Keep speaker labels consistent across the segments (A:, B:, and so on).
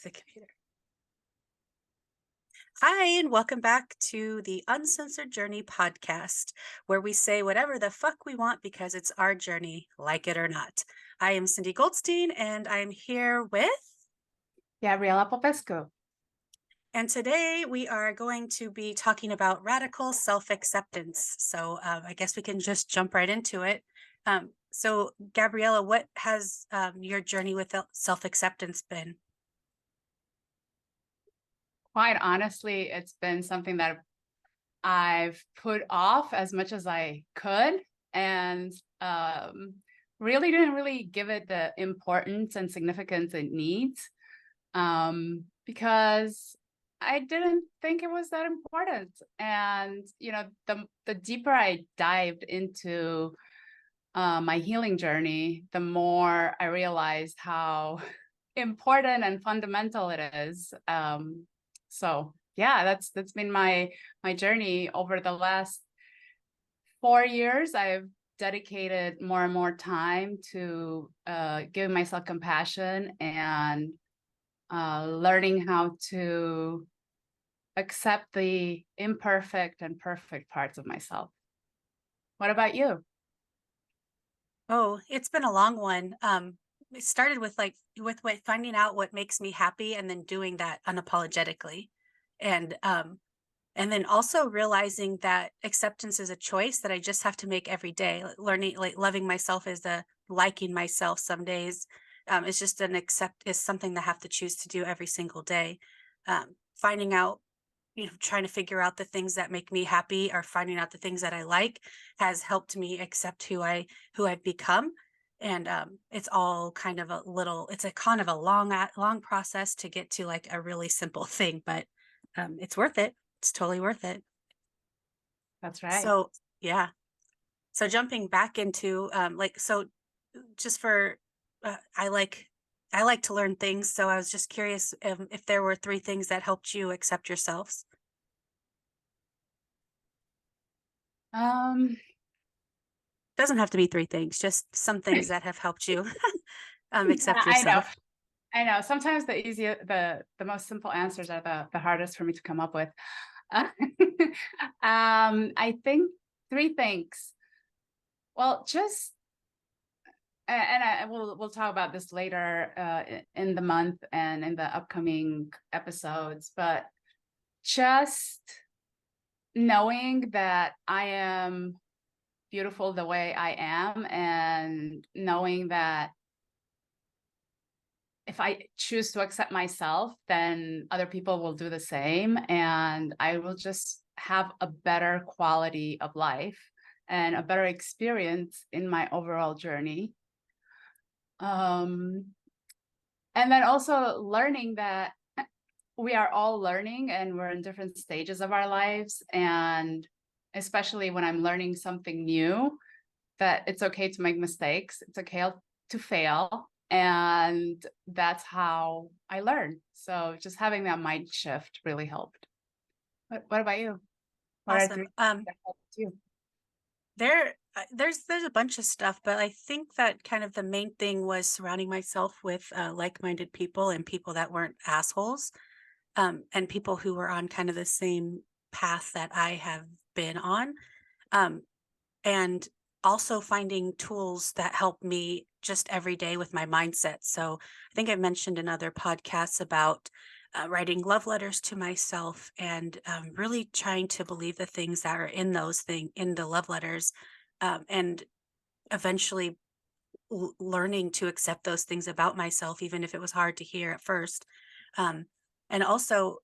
A: the computer. Hi, and welcome back to the Uncensored Journey podcast, where we say whatever the fuck we want because it's our journey, like it or not. I am Cyndee Goldstein, and I'm here with.
B: Gabriela Popescu.
A: And today we are going to be talking about radical self-acceptance. So I guess we can just jump right into it. So Gabriela, what has your journey with self-acceptance been?
B: Quite honestly, it's been something that I've put off as much as I could, and really didn't really give it the importance and significance it needs, because I didn't think it was that important. And the deeper I dived into my healing journey, the more I realized how important and fundamental it is. So yeah, that's been my journey over the last 4 years. I've dedicated more and more time to giving myself compassion and learning how to accept the imperfect and perfect parts of myself. What about you?
A: Oh, it's been a long one. It started with finding out what makes me happy and then doing that unapologetically. And and then also realizing that acceptance is a choice that I just have to make every day. Learning, like loving myself is a liking myself some days. It's just is something that I have to choose to do every single day. Finding out, trying to figure out the things that make me happy or finding out the things that I like has helped me accept who I've become. And it's all kind of it's a kind of a long process to get to like a really simple thing, but it's worth it. It's totally worth it.
B: That's right.
A: So yeah. So jumping back into just for I like to learn things. So I was just curious if there were three things that helped you accept yourselves.
B: Um,
A: Doesn't have to be three things, just some things that have helped you accept
B: I know.
A: yourself.
B: I know. Sometimes the most simple answers are the hardest for me to come up with. I think three things. Well, just and we'll talk about this later in the month and in the upcoming episodes. But just knowing that I am beautiful the way I am, and knowing that if I choose to accept myself, then other people will do the same, and I will just have a better quality of life and a better experience in my overall journey. And then also learning that we are all learning and we're in different stages of our lives. And especially when I'm learning something new, that it's okay to make mistakes. It's okay to fail. And that's how I learn. So just having that mind shift really helped. What about you? What are
A: Awesome.
B: three that helped you?
A: There's a bunch of stuff, but I think that kind of the main thing was surrounding myself with like-minded people and people that weren't assholes, and people who were on kind of the same path that I have been on. Um, and also finding tools that help me just every day with my mindset. So I think I mentioned in other podcasts about writing love letters to myself and really trying to believe the things that are in in the love letters, and eventually learning to accept those things about myself, even if it was hard to hear at first. Um, and also,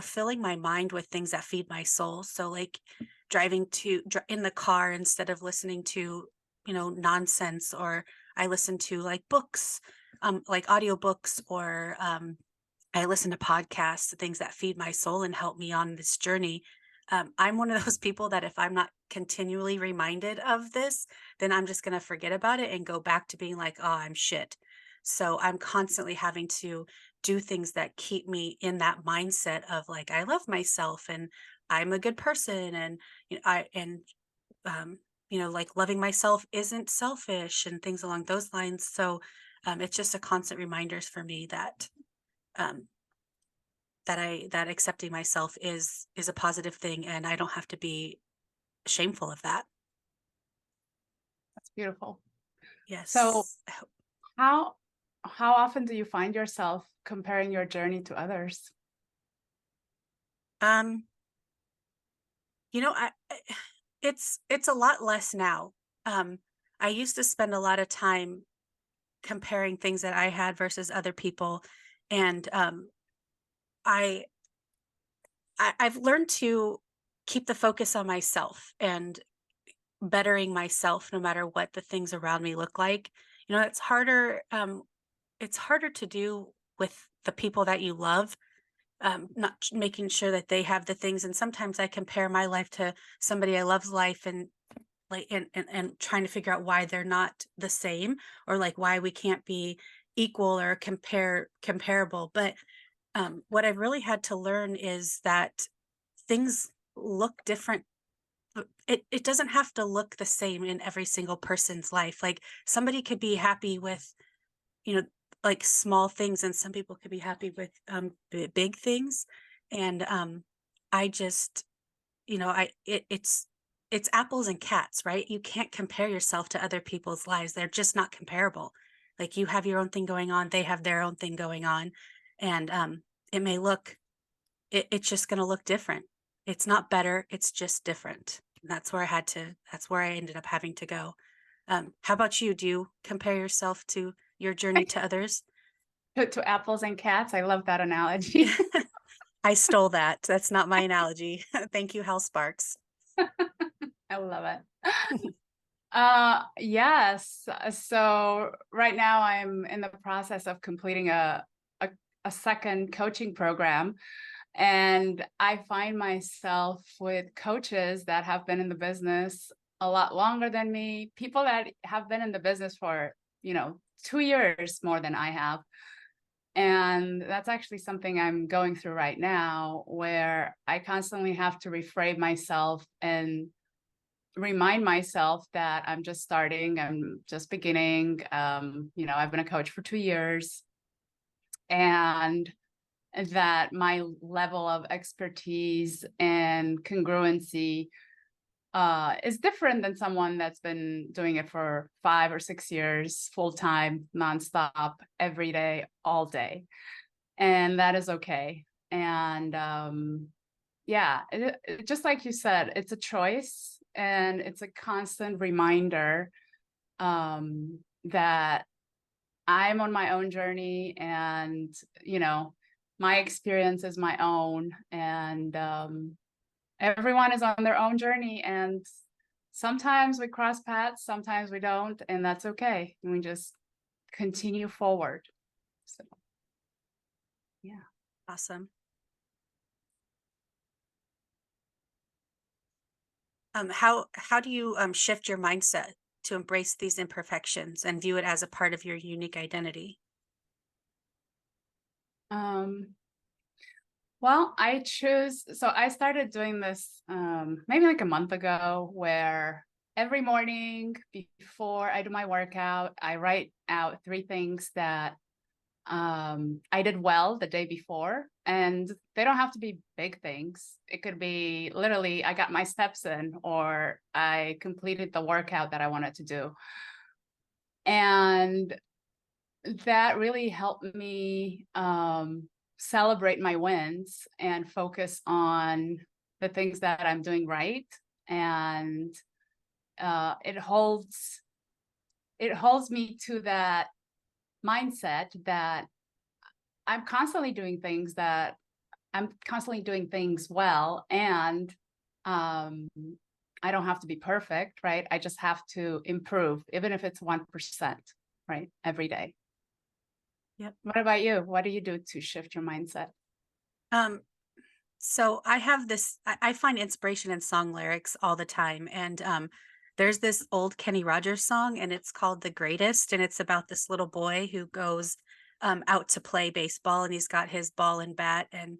A: filling my mind with things that feed my soul. So like in the car instead of listening to, nonsense, or I listen to like books, like audiobooks, or I listen to podcasts, things that feed my soul and help me on this journey. I'm one of those people that if I'm not continually reminded of this, then I'm just going to forget about it and go back to being like, oh, I'm shit. So I'm constantly having to do things that keep me in that mindset of like, I love myself and I'm a good person. And, um, like loving myself isn't selfish and things along those lines. So it's just a constant reminders for me that, um, that accepting myself is a positive thing, and I don't have to be shameful of that.
B: That's beautiful. So
A: Yes.
B: how how often do you find yourself comparing your journey to others?
A: Um, it's a lot less now. Um, I used to spend a lot of time comparing things that I had versus other people, and I, I've learned to keep the focus on myself and bettering myself no matter what the things around me look like. It's harder to do with the people that you love, not making sure that they have the things. And sometimes I compare my life to somebody I love's life, and and trying to figure out why they're not the same, or like why we can't be equal or comparable. But what I've really had to learn is that things look different. It doesn't have to look the same in every single person's life. Like somebody could be happy with, you know, like small things, and some people could be happy with big things. And I just, it's apples and cats, right? You can't compare yourself to other people's lives. They're just not comparable. Like you have your own thing going on, they have their own thing going on. And it may look it's just going to look different. It's not better, it's just different. And that's where I ended up having to go. How about you? Do you compare yourself to your journey to others?
B: To apples and cats. I love that analogy.
A: I stole that. That's not my analogy. Thank you, Hal Sparks.
B: I love it. Yes. So right now I'm in the process of completing a, a second coaching program. And I find myself with coaches that have been in the business a lot longer than me, people that have been in the business for, 2 years more than I have. And that's actually something I'm going through right now, where I constantly have to reframe myself and remind myself that I'm just starting, I'm just beginning. I've been a coach for 2 years, and that my level of expertise and congruency is different than someone that's been doing it for 5 or 6 years, full time, nonstop, every day, all day. And that is okay. And yeah, just like you said, it's a choice, and it's a constant reminder that I'm on my own journey, and my experience is my own, and everyone is on their own journey, and sometimes we cross paths, sometimes we don't, and that's okay. We just continue forward. So yeah.
A: Awesome. How do you shift your mindset to embrace these imperfections and view it as a part of your unique identity?
B: um Well, so I started doing this maybe like a month ago, where every morning before I do my workout, I write out 3 things that I did well the day before. And they don't have to be big things. It could be literally, I got my steps in, or I completed the workout that I wanted to do. And that really helped me celebrate my wins and focus on the things that I'm doing right. And it holds me to that mindset that I'm constantly doing things well, and um, I don't have to be perfect, right? I just have to improve, even if it's 1%, right? Every day.
A: Yep.
B: What about you? What do you do to shift your mindset?
A: Um, so I have this, I find inspiration in song lyrics all the time. And there's this old Kenny Rogers song, and it's called The Greatest. And it's about this little boy who goes out to play baseball, and he's got his ball and bat, and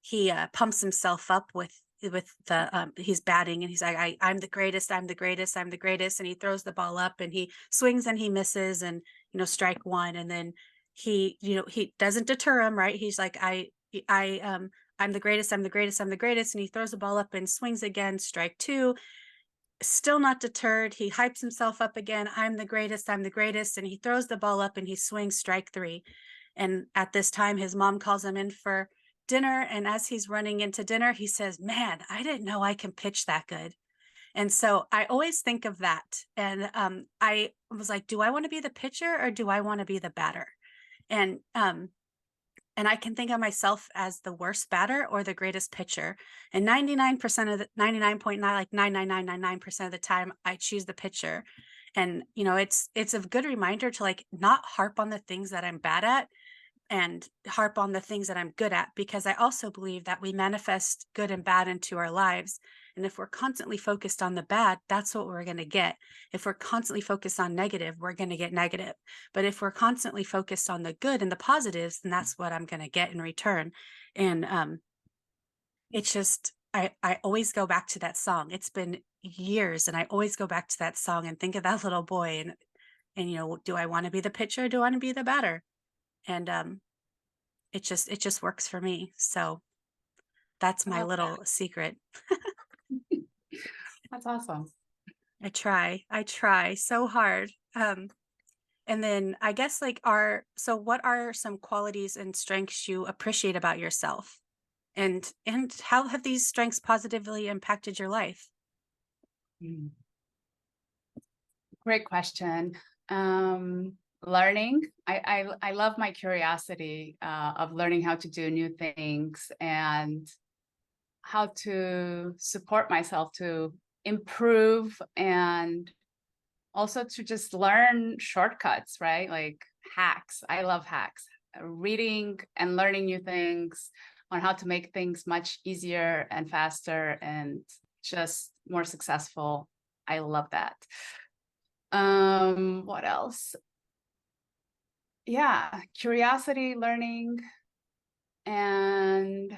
A: he pumps himself up with the he's batting, and he's like, I'm the greatest, I'm the greatest, I'm the greatest. And he throws the ball up, and he swings, and he misses, and strike one. And then he doesn't deter him, right? He's like, I'm the greatest, I'm the greatest, I'm the greatest. And he throws the ball up and swings again, strike two. Still not deterred. He hypes himself up again. I'm the greatest, I'm the greatest. And he throws the ball up and he swings strike three. And at this time, his mom calls him in for dinner. And as he's running into dinner, he says, "Man, I didn't know I can pitch that good." And so I always think of that. And I was like, do I want to be the pitcher or do I want to be the batter? And I can think of myself as the worst batter or the greatest pitcher. And 99% of the 99.9, like 99999% of the time, I choose the pitcher. And it's a good reminder to like not harp on the things that I'm bad at and harp on the things that I'm good at, because I also believe that we manifest good and bad into our lives. And if we're constantly focused on the bad, that's what we're going to get. If we're constantly focused on negative, we're going to get negative. But if we're constantly focused on the good and the positives, then that's what I'm going to get in return. And it's just, I always go back to that song. It's been years, and I always go back to that song and think of that little boy. And do I want to be the pitcher? Or do I want to be the batter? And it just works for me. So that's
B: I
A: my
B: love that.
A: little secret.
B: That's awesome.
A: I try so hard. And then I guess like so what are some qualities and strengths you appreciate about yourself? And how have these strengths positively impacted your life?
B: Mm. Great question. Learning. I love my curiosity of learning how to do new things and how to support myself to improve, and also to just learn shortcuts, right? Like hacks. I love hacks. Reading and learning new things on how to make things much easier and faster and just more successful. I love that. What else? Yeah, curiosity, learning, and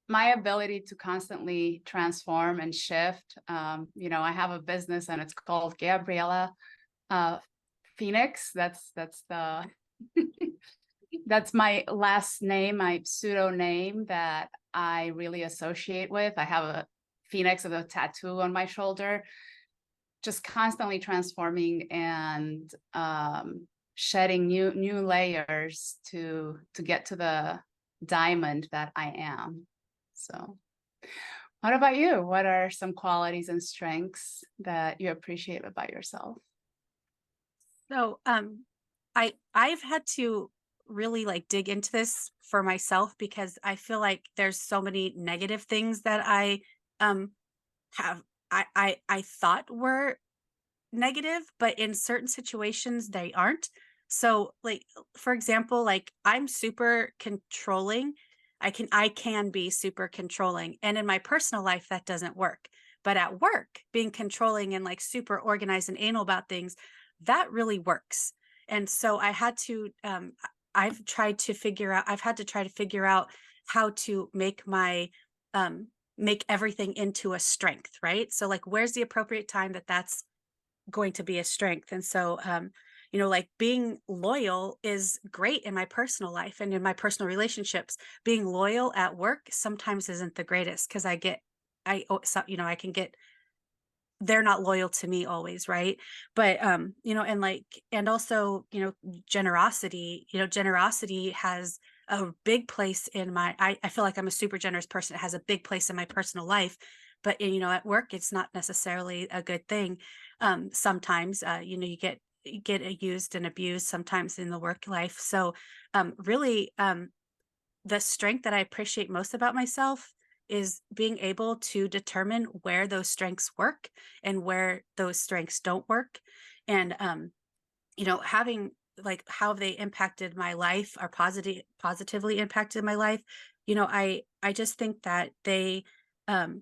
B: my ability to constantly transform and shift. I have a business and it's called Gabriela Phoenix. That's the that's my last name, my pseudo name that I really associate with. I have a phoenix of a tattoo on my shoulder, just constantly transforming and shedding new layers to get to the diamond that I am. So, what about you? What are some qualities and strengths that you appreciate about yourself?
A: So I've had to really like dig into this for myself, because I feel like there's so many negative things that I um have I thought were negative, but in certain situations they aren't. So like for example, like I'm super controlling. I can be super controlling. And in my personal life that doesn't work. But at work, being controlling and like super organized and anal about things, that really works. And so I've had to try to figure out how to make everything into a strength, right? So like where's the appropriate time that's going to be a strength. And so like being loyal is great in my personal life and in my personal relationships. Being loyal at work sometimes isn't the greatest, because I can get, they're not loyal to me always, right? But and also generosity has a big place in I feel like I'm a super generous person. It has a big place in my personal life, but at work it's not necessarily a good thing. Sometimes you get used and abused sometimes in the work life. So really, the strength that I appreciate most about myself is being able to determine where those strengths work and where those strengths don't work. And having like how they impacted my life, or positively impacted my life. I just think that um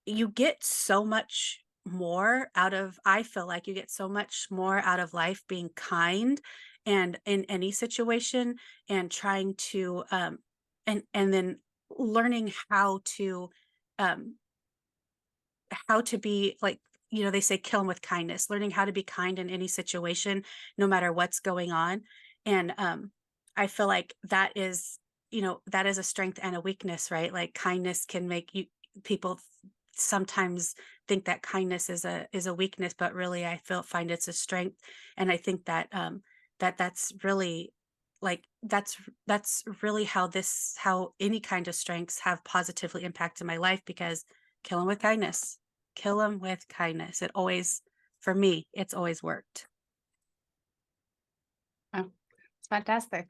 A: you get so much more out of I feel like you get so much more out of life being kind, and in any situation, and trying to and then learning um how to be like, they say kill 'em with kindness, learning how to be kind in any situation, no matter what's going on. And I feel like that is, that is a strength and a weakness, right? Like kindness can make you people sometimes think that kindness is a weakness, but really I find it's a strength. And I think that that's really like that's really how any kind of strengths have positively impacted my life, because kill them with kindness. Kill them with kindness. It always, for me, it's always worked.
B: Oh, it's fantastic.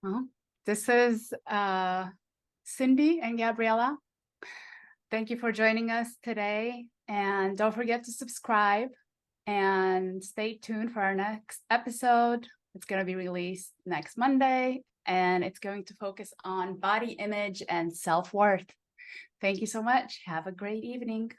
B: Well, this is Cyndee and Gabriela. Thank you for joining us today. And don't forget to subscribe and stay tuned for our next episode. It's going to be released next Monday, and it's going to focus on body image and self-worth. Thank you so much. Have a great evening.